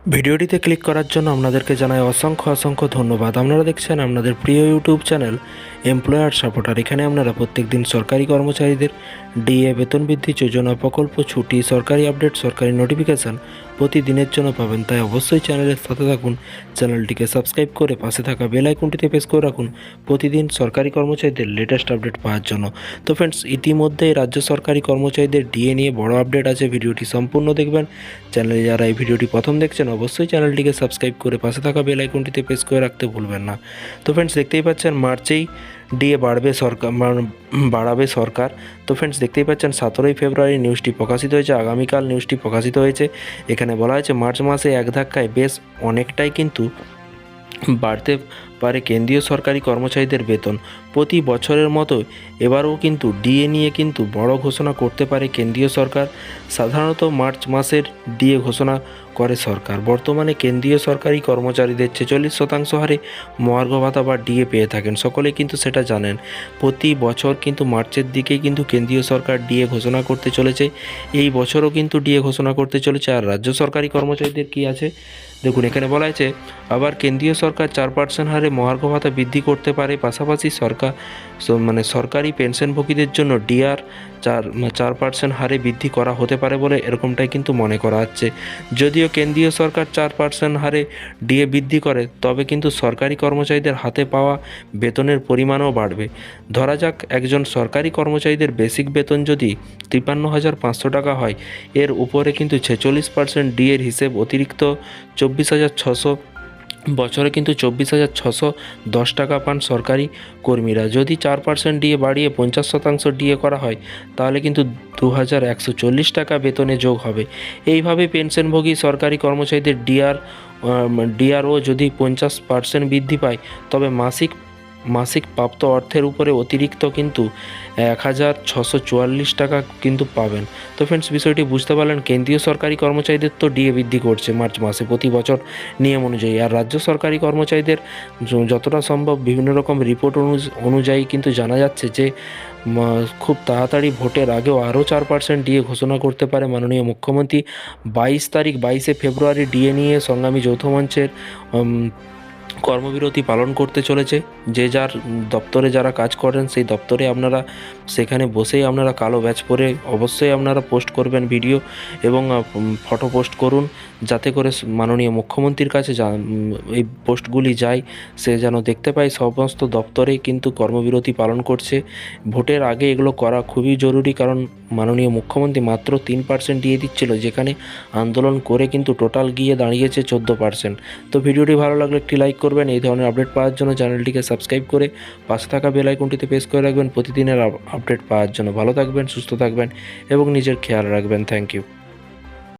ভিডিওটিতে ক্লিক করার জন্য আপনাদেরকে জানাই অসংখ্য অসংখ্য ধন্যবাদ। আপনারা দেখছেন আপনাদের প্রিয় ইউটিউব চ্যানেল এমপ্লয়ার সাপোর্টার। এখানে আপনারা প্রত্যেকদিন সরকারি কর্মচারীদের ডিএ, বেতন বৃদ্ধি, যোজনা, প্রকল্প, ছুটি, সরকারি আপডেট, সরকারি নোটিফিকেশান প্রতিদিনের জন্য পাবেন। তাই অবশ্যই চ্যানেলের সাথে থাকুন, চ্যানেলটিকে সাবস্ক্রাইব করে পাশে থাকা বেল আইকনটিতে প্রেস করে রাখুন প্রতিদিন সরকারি কর্মচারীদের লেটেস্ট আপডেট পাওয়ার জন্য। তো ফ্রেন্ডস, ইতিমধ্যেই রাজ্য সরকারি কর্মচারীদের ডিএ নিয়ে বড় আপডেট আছে। ভিডিওটি সম্পূর্ণ দেখবেন। চ্যানেলে যারা এই ভিডিওটি প্রথম দেখছেন অবশ্যই চ্যানেলটিকে সাবস্ক্রাইব করে পাশে থাকা বেল আইকনটিতে প্রেস করে রাখতে ভুলবেন না। তো ফ্রেন্ডস, দেখতেই পাচ্ছেন মার্চেই ডিএ বাড়াবে সরকার। তো ফ্রেন্ডস, দেখতেই পাচ্ছেন 17ই ফেব্রুয়ারি নিউজটি প্রকাশিত হয়েছে, আগামীকাল নিউজটি প্রকাশিত হয়েছে। এখানে বলা হয়েছে মার্চ মাসে এক ধাক্কায় বেশ অনেকটাই কিন্তু বাড়তে পারে কেন্দ্রীয় সরকারি কর্মচারীদের বেতন। প্রতি বছরের মতো এবারও কিন্তু ডিএ নিয়ে কিন্তু বড় ঘোষণা করতে পারে কেন্দ্রীয় সরকার। সাধারণত মার্চ মাসের ডিএ ঘোষণা করে সরকার। বর্তমানে কেন্দ্রীয় সরকারি কর্মচারীদের 46% হারে মহার্ঘ ভাতা বা ডিএ পেয়ে থাকেন। সকলে কিন্তু সেটা জানেন। প্রতি বছর কিন্তু মার্চের দিকেই কিন্তু কেন্দ্রীয় সরকার ডিএ ঘোষণা করতে চলেছে। এই বছরও কিন্তু ডিএ ঘোষণা করতে চলেছে। আর রাজ্য সরকারি কর্মচারীদের কি আছে দেখুন, এখানে বলা হয়েছে আবার কেন্দ্রীয় সরকার 4% হারে মহার্ঘ ভাতা বৃদ্ধি করতে পারে। পাশাপাশি সরকারি পেনশনভোগীদের জন্য ডিআর 4% হারে বৃদ্ধি করা হতে পারে বলে এরকমটাই কিন্তু মনে করা হচ্ছে। যদিও কেন্দ্রীয় সরকার 4% হারে ডিএ বৃদ্ধি করে, তবে কিন্তু সরকারি কর্মচারীদের হাতে পাওয়া বেতনের পরিমাণও বাড়বে। ধরা যাক একজন সরকারি কর্মচারীদের বেসিক বেতন যদি 53,500 টাকা হয়, এর উপরে কিন্তু 46% ডিএর হিসেব অতিরিক্ত 24,600, বছরে কিন্তু 24,610 টাকা পান সরকারি কর্মীরা। যদি 4% ডিএ বাড়িয়ে 50% ডিএ করা হয়, তাহলে কিন্তু 2,140 টাকা বেতনে যোগ হবে। এইভাবে পেনশনভোগী সরকারি কর্মচারীদের ডিআরও যদি 50% বৃদ্ধি পায়, তবে মাসিক প্রাপ্ত অর্থের উপরে অতিরিক্ত কিন্তু 1,644 টাকা কিন্তু পাবেন। তো ফ্রেন্ডস, বিষয়টি বুঝতে পারলেন। কেন্দ্রীয় সরকারি কর্মচারীদের তো ডিএ বৃদ্ধি করছে মার্চ মাসে প্রতি বছর নিয়ম অনুযায়ী। আর রাজ্য সরকারি কর্মচারীদের যতটা সম্ভব বিভিন্ন রকম রিপোর্ট অনুযায়ী কিন্তু জানা যাচ্ছে যে খুব তাড়াতাড়ি ভোটের আগেও আরও 4% ডিএ ঘোষণা করতে পারে মাননীয় মুখ্যমন্ত্রী। 22 ফেব্রুয়ারি ডিএ নিয়ে সংগ্রামী যৌথ মঞ্চের কর্মবিরতি পালন করতে চলেছে। যে যার দপ্তরে যারা কাজ করেন সেই দপ্তরে আপনারা সেখানে বসেই আপনারা কালো ব্যাচ পরে অবশ্যই আপনারা পোস্ট করবেন ভিডিও এবং ফটো পোস্ট করুন, যাতে করে মাননীয় মুখ্যমন্ত্রীর কাছে এই পোস্টগুলি যায়, সে যেন দেখতে পায় সমস্ত দপ্তরে কিন্তু কর্মবিরতি পালন করছে। ভোটের আগে এগুলো করা খুবই জরুরি, কারণ মাননীয় মুখ্যমন্ত্রী মাত্র 3% দিয়ে দিচ্ছিল, যেখানে আন্দোলন করে কিন্তু টোটাল গিয়ে দাঁড়িয়েছে 14%। তো ভিডিওটি ভালো লাগলে একটি লাইক করবেন। এই ধরনের আপডেট পাওয়ার জন্য চ্যানেলটিকে সাবস্ক্রাইব করে পাশে থাকা বেল আইকনটিতে প্রেস করে রাখবেন প্রতিদিনের আপডেট পাওয়ার জন্য। ভালো থাকবেন, সুস্থ থাকবেন এবং নিজের খেয়াল রাখবেন। Thank you.